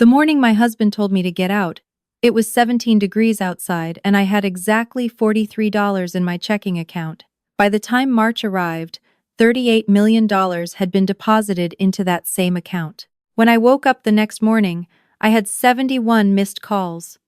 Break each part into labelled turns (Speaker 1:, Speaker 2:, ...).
Speaker 1: The morning my husband told me to get out, it was 17 degrees outside and I had exactly $43 in my checking account. By the time March arrived, $38 million had been deposited into that same account. When I woke up the next morning, I had 71 missed calls.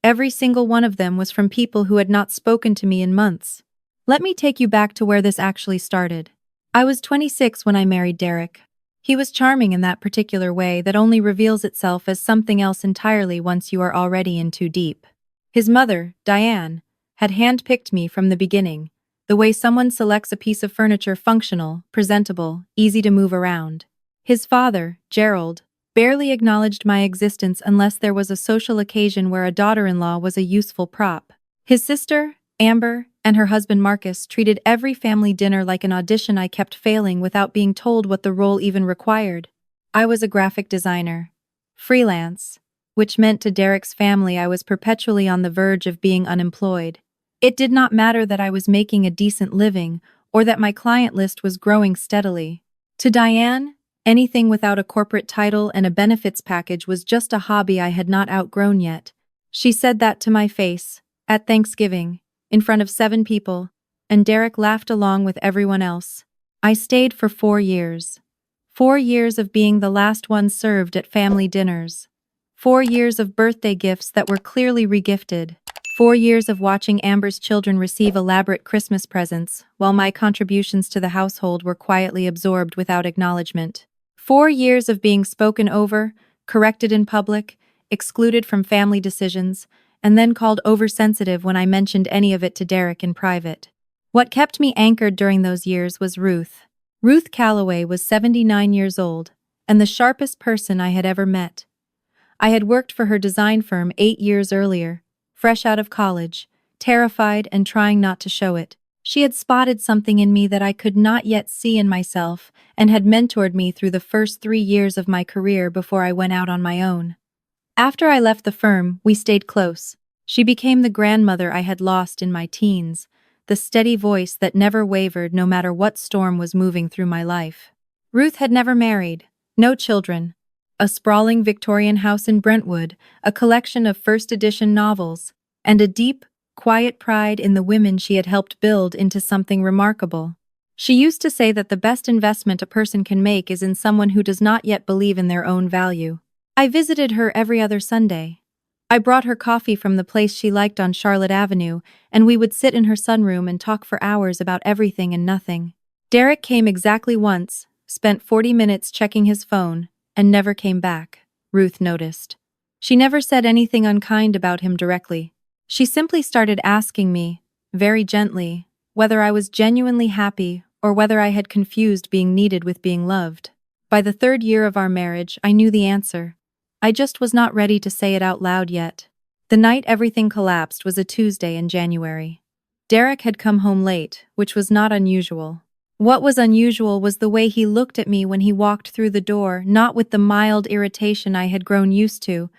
Speaker 1: Every single one of them was from people who had not spoken to me in months. Let me take you back to where this actually started. I was 26 when I married Derek. He was charming in that particular way that only reveals itself as something else entirely once you are already in too deep. His mother, Diane, had handpicked me from the beginning, the way someone selects a piece of furniture functional, presentable, easy to move around. His father, Gerald, barely acknowledged my existence unless there was a social occasion where a daughter-in-law was a useful prop. His sister, Amber, and her husband Marcus treated every family dinner like an audition I kept failing without being told what the role even required. I was a graphic designer. Freelance, which meant to Derek's family I was perpetually on the verge of being unemployed. It did not matter that I was making a decent living or that my client list was growing steadily. To Diane, anything without a corporate title and a benefits package was just a hobby I had not outgrown yet. She said that to my face, at Thanksgiving, in front of 7 people, and Derek laughed along with everyone else. I stayed for 4 years. 4 years of being the last one served at family dinners. 4 years of birthday gifts that were clearly regifted. 4 years of watching Amber's children receive elaborate Christmas presents, while my contributions to the household were quietly absorbed without acknowledgement. 4 years of being spoken over, corrected in public, excluded from family decisions, and then called oversensitive when I mentioned any of it to Derek in private. What kept me anchored during those years was Ruth. Ruth Calloway was 79 years old, and the sharpest person I had ever met. I had worked for her design firm 8 years earlier, fresh out of college, terrified and trying not to show it. She had spotted something in me that I could not yet see in myself and had mentored me through the first 3 years of my career before I went out on my own. After I left the firm, we stayed close. She became the grandmother I had lost in my teens, the steady voice that never wavered no matter what storm was moving through my life. Ruth had never married, no children, a sprawling Victorian house in Brentwood, a collection of first-edition novels, and a deep, quiet pride in the women she had helped build into something remarkable. She used to say that the best investment a person can make is in someone who does not yet believe in their own value. I visited her every other Sunday. I brought her coffee from the place she liked on Charlotte Avenue, and we would sit in her sunroom and talk for hours about everything and nothing. Derek came exactly once, spent 40 minutes checking his phone, and never came back, Ruth noticed. She never said anything unkind about him directly. She simply started asking me, very gently, whether I was genuinely happy or whether I had confused being needed with being loved. By the 3rd year of our marriage, I knew the answer. I just was not ready to say it out loud yet. The night everything collapsed was a Tuesday in January. Derek had come home late, which was not unusual. What was unusual was the way he looked at me when he walked through the door, not with the mild irritation I had grown used to,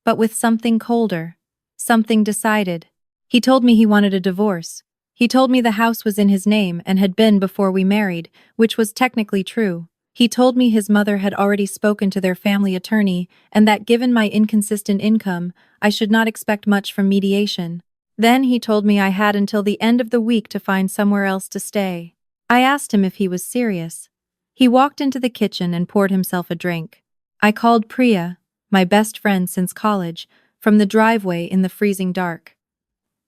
Speaker 1: but with something colder. Something decided. He told me he wanted a divorce. He told me the house was in his name and had been before we married, which was technically true. He told me his mother had already spoken to their family attorney and that given my inconsistent income, I should not expect much from mediation. Then he told me I had until the end of the week to find somewhere else to stay. I asked him if he was serious. He walked into the kitchen and poured himself a drink. I called Priya, my best friend since college, from the driveway in the freezing dark.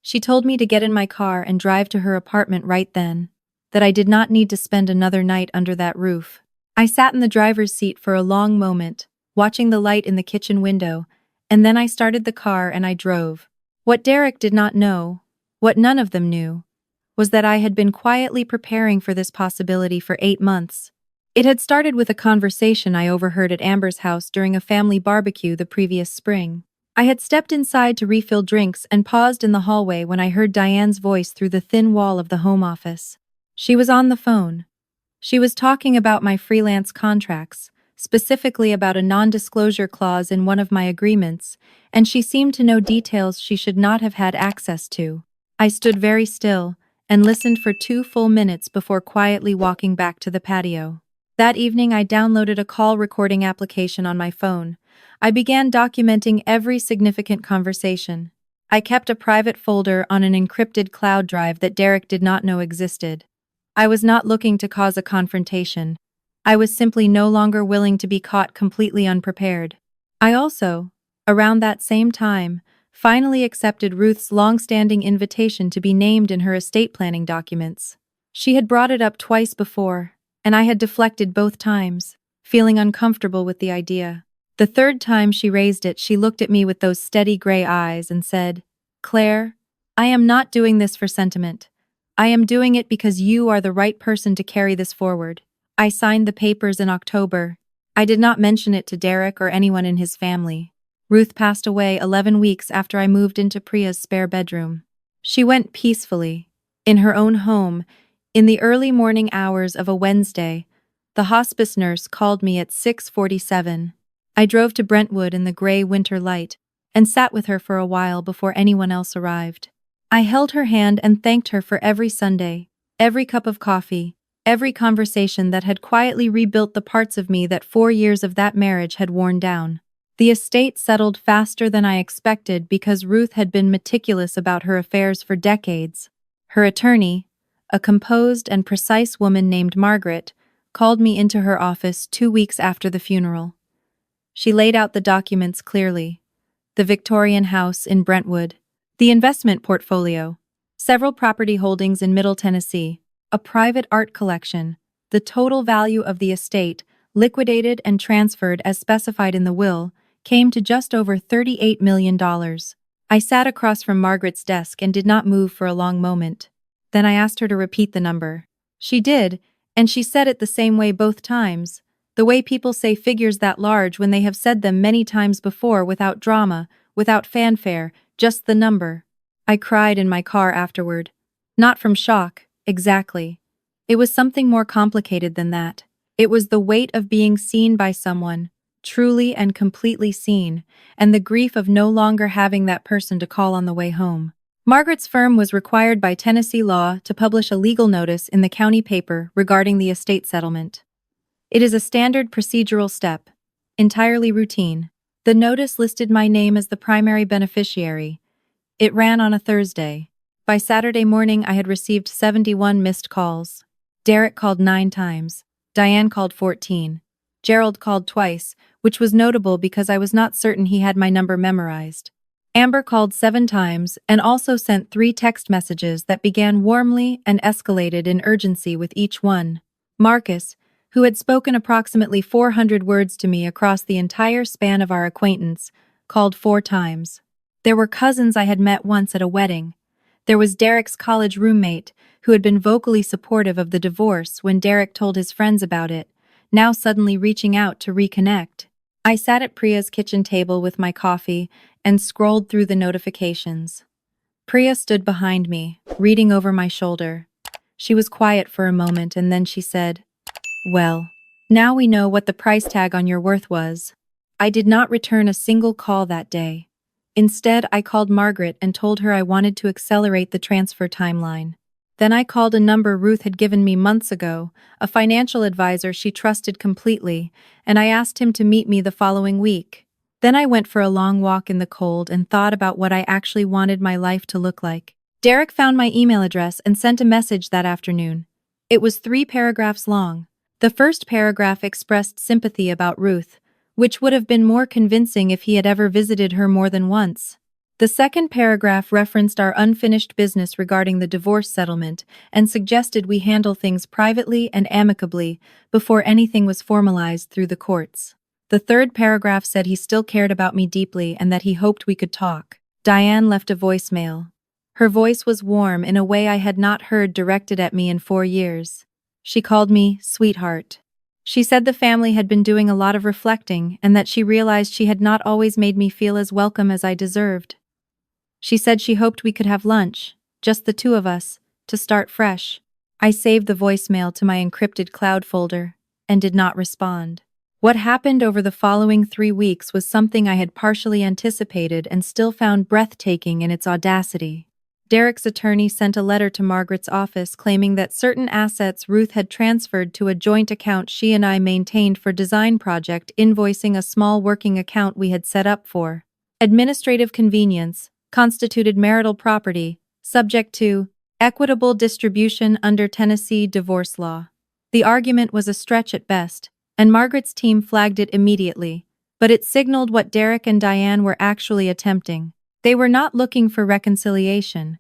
Speaker 1: She told me to get in my car and drive to her apartment right then, that I did not need to spend another night under that roof. I sat in the driver's seat for a long moment, watching the light in the kitchen window, and then I started the car and I drove. What Derek did not know, what none of them knew, was that I had been quietly preparing for this possibility for 8 months. It had started with a conversation I overheard at Amber's house during a family barbecue the previous spring. I had stepped inside to refill drinks and paused in the hallway when I heard Diane's voice through the thin wall of the home office. She was on the phone. She was talking about my freelance contracts, specifically about a non-disclosure clause in one of my agreements, and she seemed to know details she should not have had access to. I stood very still and listened for 2 full minutes before quietly walking back to the patio. That evening I downloaded a call recording application on my phone, I began documenting every significant conversation. I kept a private folder on an encrypted cloud drive that Derek did not know existed. I was not looking to cause a confrontation. I was simply no longer willing to be caught completely unprepared. I also, around that same time, finally accepted Ruth's long-standing invitation to be named in her estate planning documents. She had brought it up twice before, and I had deflected both times, feeling uncomfortable with the idea. The third time she raised it, she looked at me with those steady gray eyes and said, "Claire, I am not doing this for sentiment. I am doing it because you are the right person to carry this forward." I signed the papers in October. I did not mention it to Derek or anyone in his family. Ruth passed away 11 weeks after I moved into Priya's spare bedroom. She went peacefully, in her own home. In the early morning hours of a Wednesday, the hospice nurse called me at 6:47. I drove to Brentwood in the gray winter light and sat with her for a while before anyone else arrived. I held her hand and thanked her for every Sunday, every cup of coffee, every conversation that had quietly rebuilt the parts of me that 4 years of that marriage had worn down. The estate settled faster than I expected because Ruth had been meticulous about her affairs for decades. Her attorney, a composed and precise woman named Margaret, called me into her office 2 weeks after the funeral. She laid out the documents clearly: the Victorian house in Brentwood, the investment portfolio, several property holdings in Middle Tennessee, a private art collection, the total value of the estate, liquidated and transferred as specified in the will, came to just over $38 million. I sat across from Margaret's desk and did not move for a long moment. Then I asked her to repeat the number. She did, and she said it the same way both times, the way people say figures that large when they have said them many times before, without drama, without fanfare, just the number. I cried in my car afterward. Not from shock, exactly. It was something more complicated than that. It was the weight of being seen by someone, truly and completely seen, and the grief of no longer having that person to call on the way home. Margaret's firm was required by Tennessee law to publish a legal notice in the county paper regarding the estate settlement. It is a standard procedural step, entirely routine. The notice listed my name as the primary beneficiary. It ran on a Thursday. By Saturday morning, I had received 71 missed calls. Derek called 9 times. Diane called 14. Gerald called twice, which was notable because I was not certain he had my number memorized. Amber called 7 times and also sent 3 text messages that began warmly and escalated in urgency with each one. Marcus, who had spoken approximately 400 words to me across the entire span of our acquaintance, called 4 times. There were cousins I had met once at a wedding. There was Derek's college roommate, who had been vocally supportive of the divorce when Derek told his friends about it, now suddenly reaching out to reconnect. I sat at Priya's kitchen table with my coffee and scrolled through the notifications. Priya stood behind me, reading over my shoulder. She was quiet for a moment and then she said, "Well, now we know what the price tag on your worth was." I did not return a single call that day. Instead, I called Margaret and told her I wanted to accelerate the transfer timeline. Then I called a number Ruth had given me months ago, a financial advisor she trusted completely, and I asked him to meet me the following week. Then I went for a long walk in the cold and thought about what I actually wanted my life to look like. Derek found my email address and sent a message that afternoon. It was 3 paragraphs long. The first paragraph expressed sympathy about Ruth, which would have been more convincing if he had ever visited her more than once. The second paragraph referenced our unfinished business regarding the divorce settlement and suggested we handle things privately and amicably before anything was formalized through the courts. The third paragraph said he still cared about me deeply and that he hoped we could talk. Diane left a voicemail. Her voice was warm in a way I had not heard directed at me in 4 years. She called me sweetheart. She said the family had been doing a lot of reflecting and that she realized she had not always made me feel as welcome as I deserved. She said she hoped we could have lunch, just the 2 of us, to start fresh. I saved the voicemail to my encrypted cloud folder and did not respond. What happened over the following 3 weeks was something I had partially anticipated and still found breathtaking in its audacity. Derek's attorney sent a letter to Margaret's office claiming that certain assets Ruth had transferred to a joint account she and I maintained for design project, invoicing a small working account we had set up for administrative convenience, constituted marital property, subject to equitable distribution under Tennessee divorce law. The argument was a stretch at best, and Margaret's team flagged it immediately, but it signaled what Derek and Diane were actually attempting. They were not looking for reconciliation.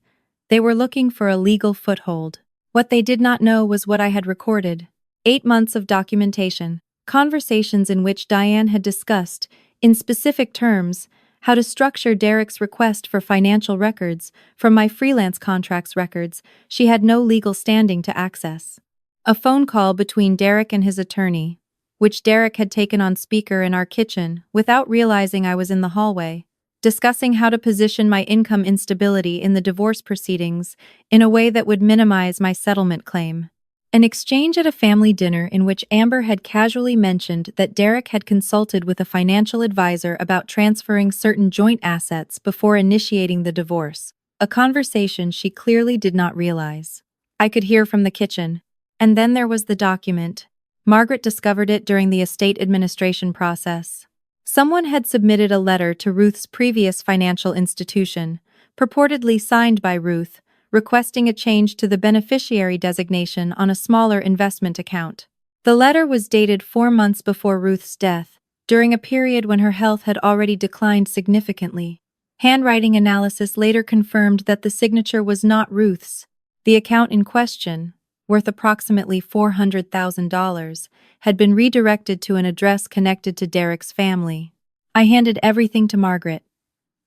Speaker 1: They were looking for a legal foothold. What they did not know was what I had recorded. 8 months of documentation, conversations in which Diane had discussed, in specific terms, how to structure Derek's request for financial records from my freelance contracts records she had no legal standing to access. A phone call between Derek and his attorney, which Derek had taken on speaker in our kitchen without realizing I was in the hallway, discussing how to position my income instability in the divorce proceedings in a way that would minimize my settlement claim. An exchange at a family dinner in which Amber had casually mentioned that Derek had consulted with a financial advisor about transferring certain joint assets before initiating the divorce, a conversation she clearly did not realize. I could hear from the kitchen. And then there was the document. Margaret discovered it during the estate administration process. Someone had submitted a letter to Ruth's previous financial institution, purportedly signed by Ruth, requesting a change to the beneficiary designation on a smaller investment account. The letter was dated 4 months before Ruth's death, during a period when her health had already declined significantly. Handwriting analysis later confirmed that the signature was not Ruth's. The account in question, worth approximately $400,000, had been redirected to an address connected to Derek's family. I handed everything to Margaret.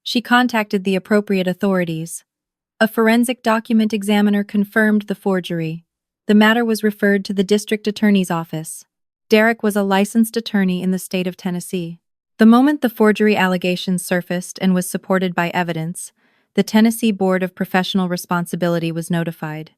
Speaker 1: She contacted the appropriate authorities. A forensic document examiner confirmed the forgery. The matter was referred to the district attorney's office. Derek was a licensed attorney in the state of Tennessee. The moment the forgery allegations surfaced and was supported by evidence, the Tennessee Board of Professional Responsibility was notified.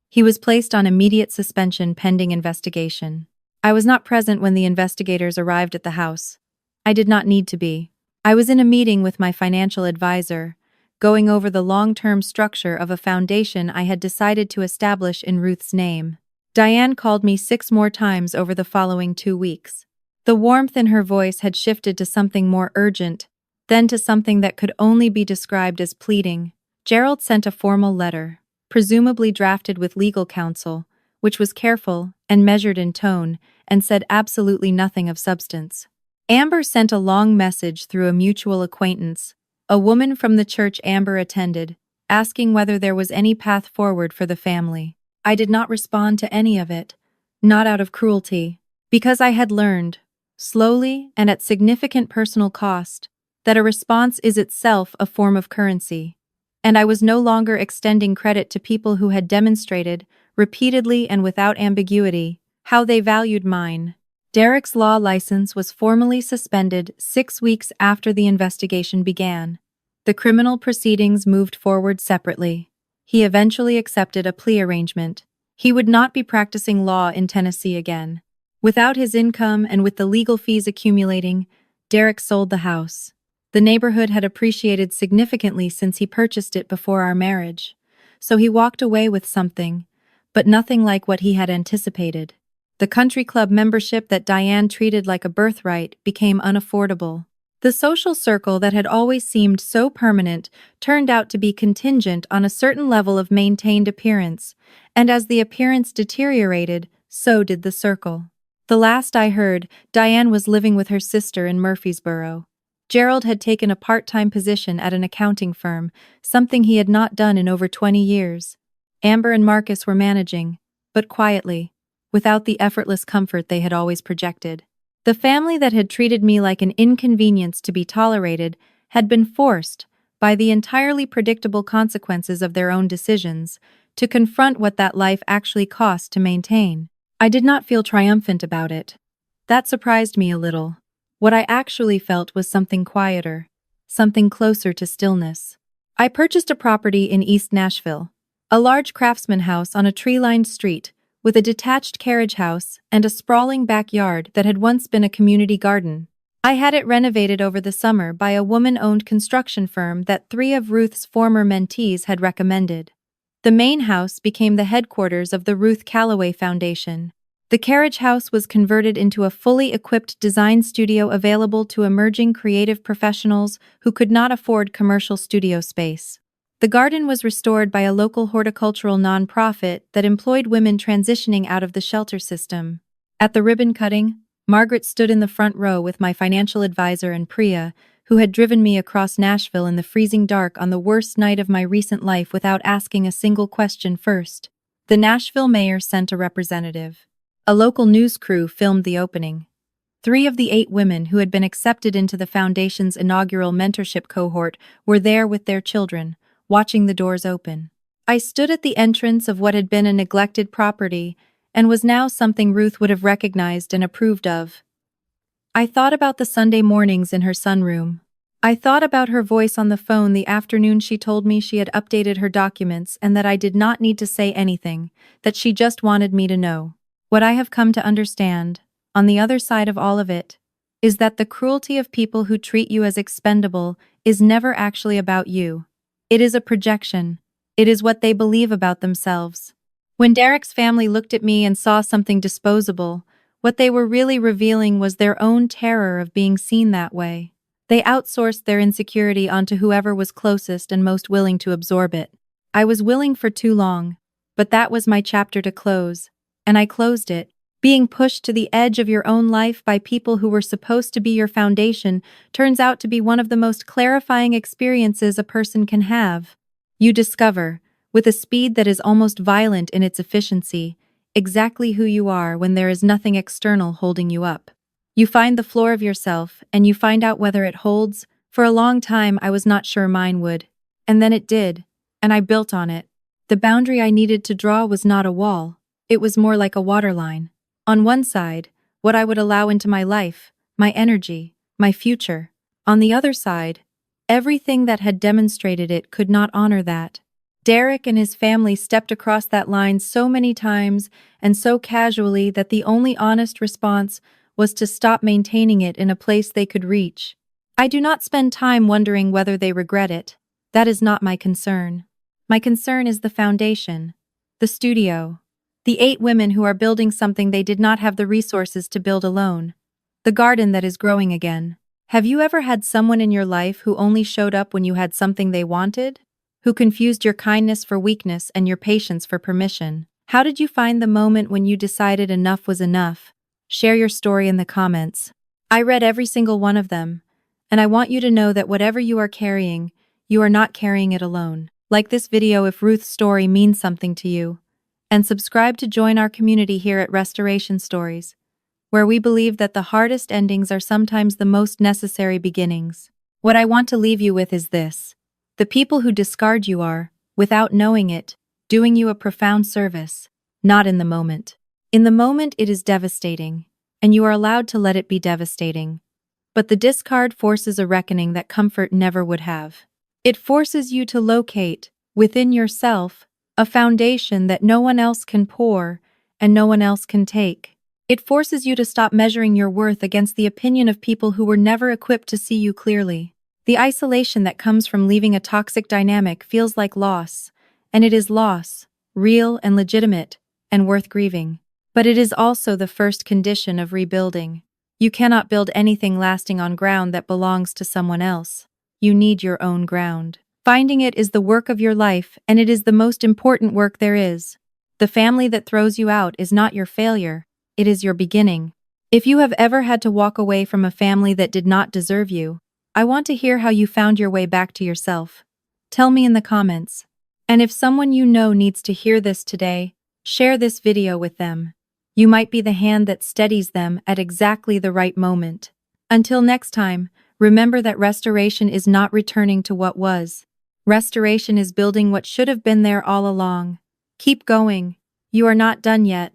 Speaker 1: He was placed on immediate suspension pending investigation. I was not present when the investigators arrived at the house. I did not need to be. I was in a meeting with my financial advisor, going over the long-term structure of a foundation I had decided to establish in Ruth's name. Diane called me 6 more times over the following 2 weeks. The warmth in her voice had shifted to something more urgent, then to something that could only be described as pleading. Gerald sent a formal letter, presumably drafted with legal counsel, which was careful and measured in tone and said absolutely nothing of substance. Amber sent a long message through a mutual acquaintance, a woman from the church Amber attended, asking whether there was any path forward for the family. I did not respond to any of it, not out of cruelty, because I had learned, slowly and at significant personal cost, that a response is itself a form of currency. And I was no longer extending credit to people who had demonstrated, repeatedly and without ambiguity, how they valued mine. Derek's law license was formally suspended 6 weeks after the investigation began. The criminal proceedings moved forward separately. He eventually accepted a plea arrangement. He would not be practicing law in Tennessee again. Without his income and with the legal fees accumulating, Derek sold the house. The neighborhood had appreciated significantly since he purchased it before our marriage, so he walked away with something, but nothing like what he had anticipated. The country club membership that Diane treated like a birthright became unaffordable. The social circle that had always seemed so permanent turned out to be contingent on a certain level of maintained appearance, and as the appearance deteriorated, so did the circle. The last I heard, Diane was living with her sister in Murfreesboro. Gerald had taken a part-time position at an accounting firm, something he had not done in over 20 years. Amber and Marcus were managing, but quietly, without the effortless comfort they had always projected. The family that had treated me like an inconvenience to be tolerated had been forced, by the entirely predictable consequences of their own decisions, to confront what that life actually cost to maintain. I did not feel triumphant about it. That surprised me a little. What I actually felt was something quieter, something closer to stillness. I purchased a property in East Nashville, a large craftsman house on a tree-lined street, with a detached carriage house and a sprawling backyard that had once been a community garden. I had it renovated over the summer by a woman-owned construction firm that 3 of Ruth's former mentees had recommended. The main house became the headquarters of the Ruth Calloway Foundation. The carriage house was converted into a fully equipped design studio available to emerging creative professionals who could not afford commercial studio space. The garden was restored by a local horticultural nonprofit that employed women transitioning out of the shelter system. At the ribbon cutting, Margaret stood in the front row with my financial advisor and Priya, who had driven me across Nashville in the freezing dark on the worst night of my recent life without asking a single question first. The Nashville mayor sent a representative. A local news crew filmed the opening. 3 of the 8 women who had been accepted into the foundation's inaugural mentorship cohort were there with their children, watching the doors open. I stood at the entrance of what had been a neglected property and was now something Ruth would have recognized and approved of. I thought about the Sunday mornings in her sunroom. I thought about her voice on the phone the afternoon she told me she had updated her documents and that I did not need to say anything, that she just wanted me to know. What I have come to understand, on the other side of all of it, is that the cruelty of people who treat you as expendable is never actually about you. It is a projection. It is what they believe about themselves. When Derek's family looked at me and saw something disposable, what they were really revealing was their own terror of being seen that way. They outsourced their insecurity onto whoever was closest and most willing to absorb it. I was willing for too long, but that was my chapter to close, and I closed it. Being pushed to the edge of your own life by people who were supposed to be your foundation turns out to be one of the most clarifying experiences a person can have. You discover, with a speed that is almost violent in its efficiency, exactly who you are when there is nothing external holding you up. You find the floor of yourself, and you find out whether it holds. For a long time I was not sure mine would. And then it did, and I built on it. The boundary I needed to draw was not a wall. It was more like a waterline. On one side, what I would allow into my life, my energy, my future. On the other side, everything that had demonstrated it could not honor that. Derek and his family stepped across that line so many times and so casually that the only honest response was to stop maintaining it in a place they could reach. I do not spend time wondering whether they regret it. That is not my concern. My concern is the foundation, the studio, the 8 women who are building something they did not have the resources to build alone, the garden that is growing again. Have you ever had someone in your life who only showed up when you had something they wanted? Who confused your kindness for weakness and your patience for permission? How did you find the moment when you decided enough was enough? Share your story in the comments. I read every single one of them, and I want you to know that whatever you are carrying, you are not carrying it alone. Like this video if Ruth's story means something to you, and subscribe to join our community here at Restoration Stories, where we believe that the hardest endings are sometimes the most necessary beginnings. What I want to leave you with is this. The people who discard you are, without knowing it, doing you a profound service, not in the moment. In the moment it is devastating, and you are allowed to let it be devastating. But the discard forces a reckoning that comfort never would have. It forces you to locate, within yourself, a foundation that no one else can pour and no one else can take. It forces you to stop measuring your worth against the opinion of people who were never equipped to see you clearly. The isolation that comes from leaving a toxic dynamic feels like loss, and it is loss, real and legitimate, and worth grieving. But it is also the first condition of rebuilding. You cannot build anything lasting on ground that belongs to someone else. You need your own ground. Finding it is the work of your life, and it is the most important work there is. The family that throws you out is not your failure, it is your beginning. If you have ever had to walk away from a family that did not deserve you, I want to hear how you found your way back to yourself. Tell me in the comments. And if someone you know needs to hear this today, share this video with them. You might be the hand that steadies them at exactly the right moment. Until next time, remember that restoration is not returning to what was. Restoration is building what should have been there all along. Keep going. You are not done yet.